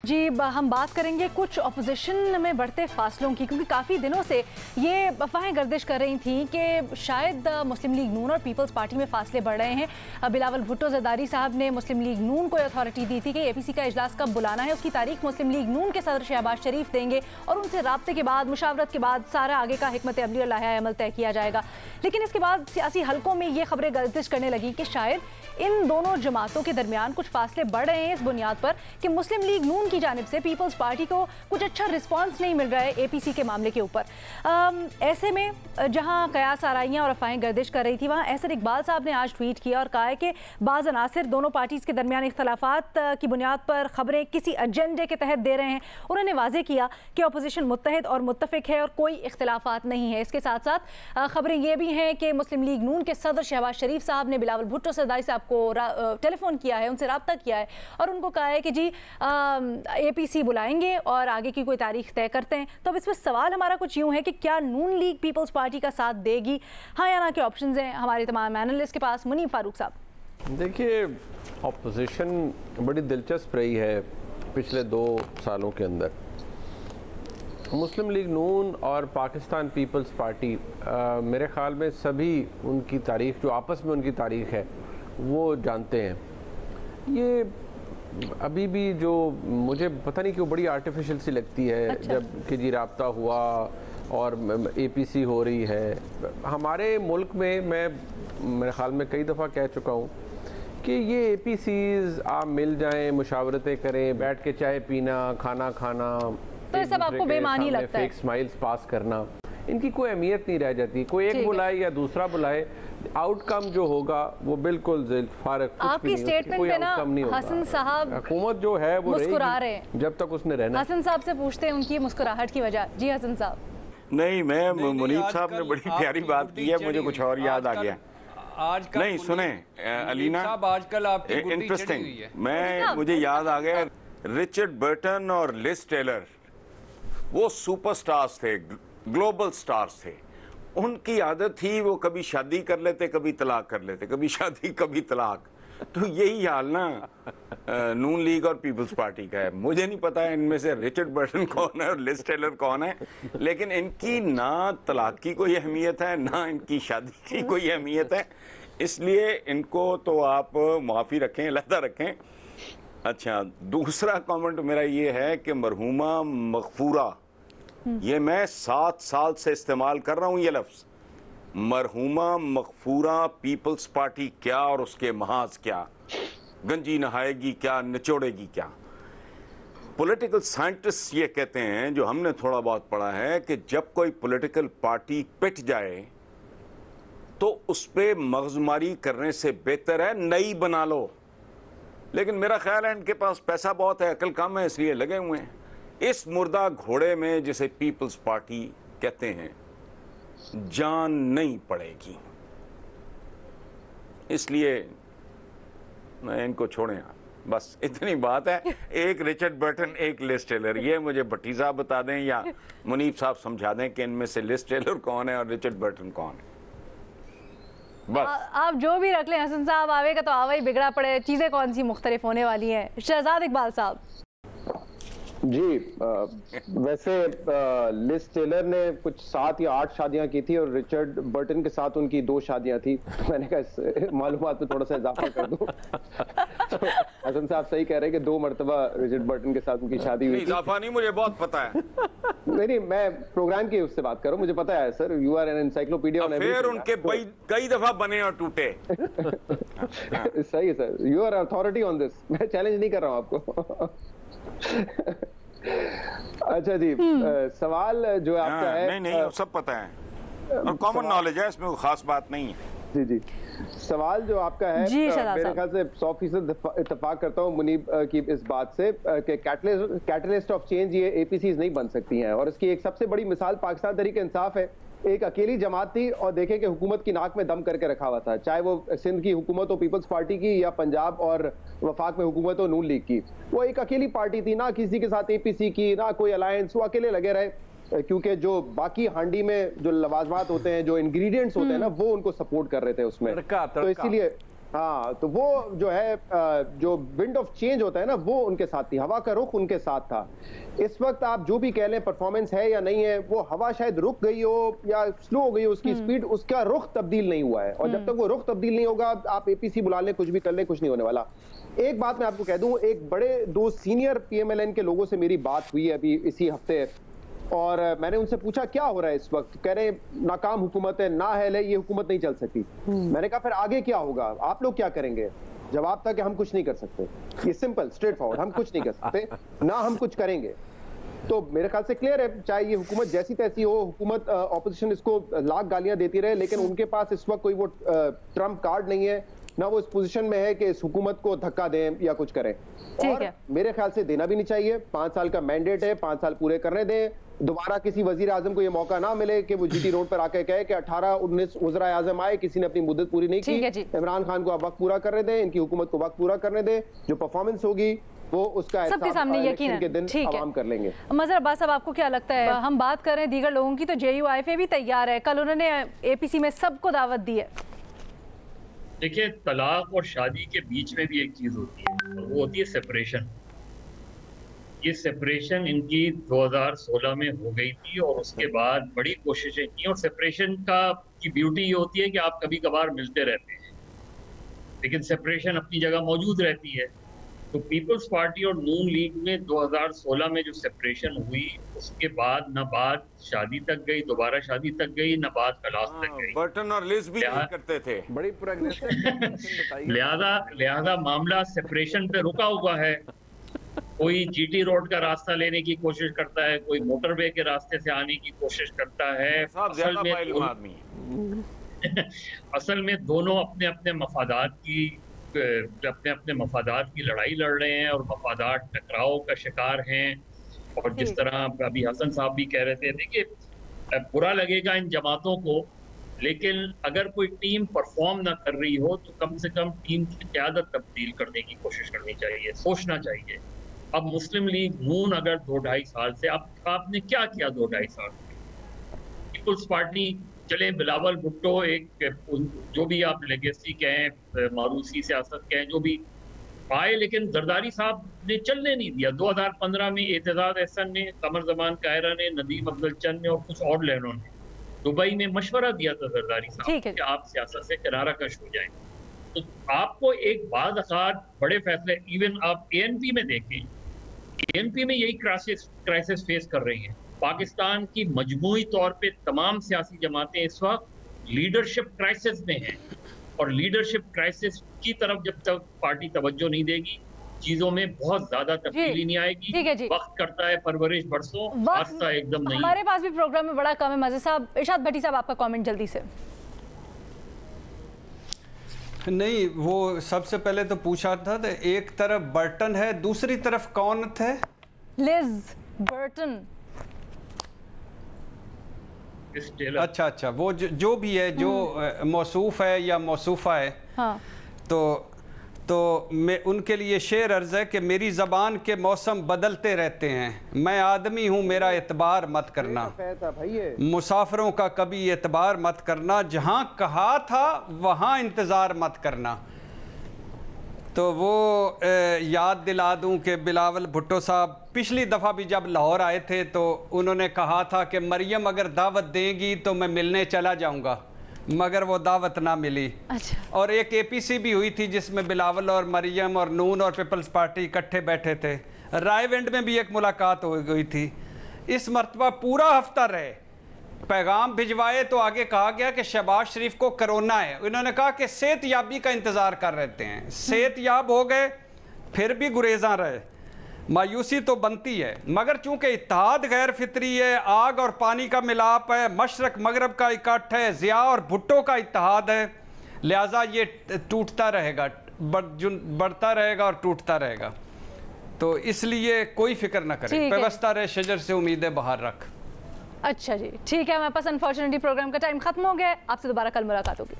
जी हम बात करेंगे कुछ अपोजिशन में बढ़ते फासलों की, क्योंकि काफ़ी दिनों से ये अफवाहें गर्दिश कर रही थी कि शायद मुस्लिम लीग नून और पीपल्स पार्टी में फासले बढ़ रहे हैं। बिलावल भुट्टो ज़रदारी साहब ने मुस्लिम लीग नून को अथॉरिटी दी थी कि एपीसी का इजलास कब बुलाना है, उसकी तारीख मुस्लिम लीग नून के सदर शहबाज शरीफ देंगे और उनसे राब्ते के बाद, मुशावरत के बाद सारा आगे का हिकमत अमली और लाहे अमल तय किया जाएगा। लेकिन इसके बाद सियासी हलकों में ये खबरें गर्दिश करने लगी कि शायद इन दोनों जमातों के दरमियान कुछ फासले बढ़ रहे हैं इस बुनियाद पर कि मुस्लिम लीग नून की जानिब से पीपल्स पार्टी को कुछ अच्छा रिस्पांस नहीं मिल रहा है एपीसी के मामले के ऊपर। ऐसे में जहां कयास आराइयां और अफवाहें गर्दिश कर रही थी, वहां एहसन इकबाल साहब ने आज ट्वीट किया और कहा है कि बाज़ अनासिर दोनों पार्टीज के दरमियान इख्तलाफात की बुनियाद पर खबरें किसी एजेंडे के तहत दे रहे हैं। उन्होंने वाज़ेह किया कि अपोजिशन मुत्तहिद और मुत्तफिक है और कोई इख्तलाफात नहीं है। इसके साथ साथ खबरें ये भी हैं कि मुस्लिम लीग नून के सदर शहबाज शरीफ साहब ने बिलावल भुट्टो ज़रदारी साहब को टेलीफोन किया है, उनसे रब्ता किया है और उनको कहा है कि जी एपीसी बुलाएंगे और आगे की कोई तारीख तय करते हैं। तो अब इस पर सवाल हमारा कुछ यूं है कि क्या नून लीग पीपल्स पार्टी का साथ देगी, हाँ या ना के ऑप्शंस हैं हमारे तमाम एनालिस्ट के पास। मुनीब फारूक साहब। देखिए, अपोजिशन बड़ी दिलचस्प रही है पिछले 2 सालों के अंदर। मुस्लिम लीग नून और पाकिस्तान पीपल्स पार्टी मेरे ख्याल में सभी उनकी तारीख, जो आपस में उनकी तारीख है, वो जानते हैं। ये अभी भी जो मुझे पता नहीं क्यों बड़ी आर्टिफिशियल सी लगती है। अच्छा। जब कि जी राब्ता हुआ और एपीसी हो रही है हमारे मुल्क में, मैं मेरे ख्याल में कई दफ़ा कह चुका हूँ कि ये एपीसीज आप मिल जाएं, मुशावरतें करें, बैठ के चाय पीना, खाना खाना, तो ये सब आपको बेमानी लगता है। फेक स्माइल्स पास करना, इनकी कोई अहमियत नहीं रह जाती। कोई एक बुलाए या दूसरा बुलाए, आउटकम जो होगा वो बिल्कुल फारक। आपकी स्टेटमेंट पे ना हसन साहब हुकूमत जो है वो मुस्कुरा रहे हैं जब तक उसने रहना। हसन साहब से पूछते हैं उनकी मुस्कुराहट की वजह। जी हसन साहब। नहीं, मैं मुनीब साहब ने बड़ी प्यारी बात की है, मुझे कुछ और याद आ गया। आजकल नहीं सुने अलीना साहब, आजकल आपकी इंटरेस्टिंग, मुझे याद आ गया रिचर्ड बर्टन और लिज टेलर, वो सुपरस्टार्स थे, ग्लोबल स्टार्स थे। उनकी आदत थी वो कभी शादी कर लेते, कभी तलाक कर लेते, कभी शादी कभी तलाक। तो यही हाल ना नून लीग और पीपल्स पार्टी का है। मुझे नहीं पता है इनमें से रिचर्ड बर्टन कौन है और लिज टेलर कौन है, लेकिन इनकी ना तलाक की कोई अहमियत है, ना इनकी शादी की कोई अहमियत है। इसलिए इनको तो आप माफ़ी रखें, अलहदा रखें। अच्छा, दूसरा कमेंट मेरा ये है कि मरहूमा मगफूरा, ये मैं 7 साल से इस्तेमाल कर रहा हूं ये लफ्ज, मरहूमा मगफूरा पीपल्स पार्टी क्या और उसके महाज क्या, गंजी नहाएगी क्या, निचोड़ेगी क्या। पॉलिटिकल साइंटिस्ट ये कहते हैं, जो हमने थोड़ा बहुत पढ़ा है, कि जब कोई पॉलिटिकल पार्टी पिट जाए तो उस पर मगजमारी करने से बेहतर है नई बना लो। लेकिन मेरा ख्याल है इनके पास पैसा बहुत है, अकल कम है, इसलिए लगे हुए हैं इस मुर्दा घोड़े में जिसे पीपल्स पार्टी कहते हैं। जान नहीं पड़ेगी, इसलिए मैं इनको छोड़ें। बस इतनी बात है। एक रिचर्ड बर्टन, एक लिज टेलर, ये मुझे भट्टी साहब बता दें या मुनीब साहब समझा दें कि इनमें से लिज टेलर कौन है और रिचर्ड बर्टन कौन है। बस आप जो भी रख लें। हसन साहब आवेगा तो आवा ही बिगड़ा पड़े, चीज़ें कौन सी मुख्तलिफ होने वाली हैं। शहजाद इकबाल साहब। जी वैसे लिज टेलर ने कुछ 7 या 8 शादियां की थी और रिचर्ड बर्टन के साथ उनकी 2 शादियां थी। तो मैंने कहा इस मालूमात में थोड़ा सा इजाफा कर दूं। तो हसन साहब सही कह रहे हैं कि 2 मरतबा रिचर्ड बर्टन के साथ उनकी शादी हुई थी। इजाफा नहीं, मुझे बहुत पता है। नहीं, मैं प्रोग्राम की उससे बात कर रहा हूं, मुझे पता है sir, you are an encyclopedia on everything. फिर उनके कई दफा बने और टूटे। सही है sir, you are authority on this, मैं चैलेंज नहीं कर रहा हूं आपको। अच्छा जी, सवाल जो आपका है, नहीं सब पता है और कॉमन नॉलेज है, इसमें कोई खास बात नहीं है। जी जी, सवाल जो आपका है, मेरे ख्याल से 100% इत्तेफाक करता हूँ मुनीब की इस बात से कि कैटलिस्ट ऑफ चेंज ये एपीसीज नहीं बन सकती हैं। और इसकी एक सबसे बड़ी मिसाल पाकिस्तान तहरीक इंसाफ है। एक अकेली जमात थी और देखें कि हुकूमत की नाक में दम करके रखा हुआ था, चाहे वो सिंध की हुकूमत हो पीपल्स पार्टी की या पंजाब और वफाक में हुकूमत हो नून लीग की। वो एक अकेली पार्टी थी, ना किसी के साथ एपीसी की, ना कोई अलायंस, वो अकेले लगे रहे। क्योंकि जो बाकी हांडी में जो लवाजमात होते हैं, जो इंग्रेडिएंट्स होते हैं ना, वो उनको सपोर्ट कर रहे थे उसमें। तो इसीलिए हाँ, तो वो जो है जो विंड ऑफ चेंज होता है ना, वो उनके साथ थी, हवा का रुख उनके साथ था। इस वक्त आप जो भी कह लें परफॉर्मेंस है या नहीं है, वो हवा शायद रुक गई हो या स्लो हो गई हो, उसकी स्पीड, उसका रुख तब्दील नहीं हुआ है। और जब तक वो रुख तब्दील नहीं होगा, आप एपीसी बुला लें, कुछ भी कर लें, कुछ नहीं होने वाला। एक बात मैं आपको कह दूं, एक बड़े 2 सीनियर पीएमएलएन के लोगों से मेरी बात हुई है अभी इसी हफ्ते, और मैंने उनसे पूछा क्या हो रहा है इस वक्त। कह रहे नाकाम हुकूमत है, ना है ये हुकूमत नहीं चल सकती। मैंने कहा फिर आगे क्या होगा, आप लोग क्या करेंगे? जवाब था कि हम कुछ नहीं कर सकते। ये सिंपल स्ट्रेट फॉरवर्ड, हम कुछ नहीं कर सकते, ना हम कुछ करेंगे। तो मेरे ख्याल से क्लियर है, चाहे ये हुकूमत जैसी तैसी हो, हुकूमत ऑपोजिशन इसको लाख गालियां देती रहे, लेकिन उनके पास इस वक्त कोई वो ट्रम्प कार्ड नहीं है, ना वो इस पोजीशन में है कि इस हुकूमत को धक्का दें या कुछ करें। और मेरे ख्याल से देना भी नहीं चाहिए। 5 साल का मैंडेट है, 5 साल पूरे करने दें। दोबारा किसी वजीर आजम को ये मौका ना मिले कि वो जीटी रोड पर आकर कहे कि 18-19 वज़ीर आजम आए, किसी ने अपनी मुद्दत पूरी नहीं की। इमरान खान को आप वक्त पूरा करने दें, इनकी हुकूमत को वक्त पूरा करने दें। जो परफॉर्मेंस होगी वो उसका सबके सामने यकीन के दिन आवाम कर लेंगे। मज़हर अब्बास साहब, आपको क्या लगता है? हम बात कर रहे हैं दीगर लोगों की, तो JUIF भी तैयार है। कल उन्होंने APC में सबको दावत दी है। देखिए, तलाक और शादी के बीच में भी एक चीज होती है, और वो होती है सेपरेशन। ये सेपरेशन इनकी 2016 में हो गई थी, और उसके बाद बड़ी कोशिशें की। और सेपरेशन की ब्यूटी ये होती है कि आप कभी कभार मिलते रहते हैं, लेकिन सेपरेशन अपनी जगह मौजूद रहती है। तो पीपल्स पार्टी और नून लीग में 2016 में जो सेपरेशन हुई, उसके बाद न बात शादी तक गई, दोबारा शादी तक गई, न बात तलाक तक गई। बर्टन और लिज भी करते थे, बड़ी लिहाजा मामला सेपरेशन पे रुका हुआ है। कोई जीटी रोड का रास्ता लेने की कोशिश करता है, कोई मोटरवे के रास्ते से आने की कोशिश करता है। असल में दोनों अपने अपने मफादात की लड़ाई लड़ रहे हैं, और मफादात टकराव का शिकार हैं। और जिस तरह अभी हसन साहब भी कह रहे थे, देखिए बुरा लगेगा इन जमातों को, लेकिन अगर कोई टीम परफॉर्म ना कर रही हो तो कम से कम टीम की क़यादत तब्दील करने की कोशिश करनी चाहिए, सोचना चाहिए। अब मुस्लिम लीग नून अगर 2-2.5 साल से, आपने क्या किया 2-2.5 साल से? पीपल्स पार्टी चले, बिलावल भुट्टो एक जो भी आप लेगेसी कहें, मारूसी सियासत कहें, जो भी आए, लेकिन जरदारी साहब ने चलने नहीं दिया। 2015 में एतजाज एहसन ने, कमर जमान कायरा ने, नदीम अफजल चंद ने और कुछ और लहरों ने दुबई में मशवरा दिया था जरदारी साहब कि आप सियासत से किनारा कश हो जाएं। तो आपको एक बाद बड़े फैसले, इवन आप ANP में देखें, ANP में यही क्राइसिस फेस कर रही हैं। पाकिस्तान की मजमूई तौर पे तमाम सियासी जमातें इस वक्त लीडरशिप क्राइसिस में हैं, और लीडरशिप क्राइसिस की तरफ जब तक पार्टी तवज्जो नहीं देगी, चीजों में बहुत ज्यादा तब्दीली नहीं आएगी। वक्त करता है परवरिश बरसों, रास्ता एकदम नहीं। हमारे पास भी प्रोग्राम में बड़ा कम है। मज़े साहब, इरशाद भट्टी साहब, आपका कमेंट जल्दी से। नहीं, वो सबसे पहले तो पूछा था, तो एक तरफ बर्टन है, दूसरी तरफ कौन थे? Liz Burton. अच्छा, वो जो भी है, जो मौसूफ है या मौसूफा है, हाँ। तो मैं उनके लिए शेर अर्ज है कि मेरी ज़बान के मौसम बदलते रहते हैं, मैं आदमी हूँ, मेरा एतबार मत करना, मुसाफिरों का कभी एतबार मत करना, जहाँ कहा था वहाँ इंतज़ार मत करना। तो वो याद दिला दूं कि बिलावल भुट्टो साहब पिछली दफ़ा भी जब लाहौर आए थे तो उन्होंने कहा था कि मरियम अगर दावत देंगी तो मैं मिलने चला जाऊंगा, मगर वो दावत ना मिली। अच्छा। और एक APC भी हुई थी जिसमें बिलावल और मरियम और नून और पीपल्स पार्टी इकट्ठे बैठे थे। रायविंड में भी एक मुलाकात हो गई थी। इस मरतबा पूरा हफ्ता रहे, पैगाम भिजवाए तो आगे कहा गया कि शहबाज शरीफ को कोरोना है। उन्होंने कहा कि सेहतयाबी का इंतज़ार कर रहे हैं, सेहतयाब हो गए, फिर भी गुरेजा रहे। मायूसी तो बनती है, मगर चूंकि इत्तेहाद गैर फितरी है, आग और पानी का मिलाप है, मशरक मगरब का इकट्ठ है, ज़िया और भुट्टो का इत्तेहाद है, लिहाजा ये टूटता रहेगा, बढ़ता रहेगा और टूटता रहेगा। तो इसलिए कोई फिक्र ना करें, पेवस्ता रहे शजर से उम्मीदें बाहर रख। अच्छा जी, ठीक है। हमारे पास अनफॉर्चुनेटली प्रोग्राम का टाइम खत्म हो गया है। आपसे दोबारा कल मुलाकात होगी।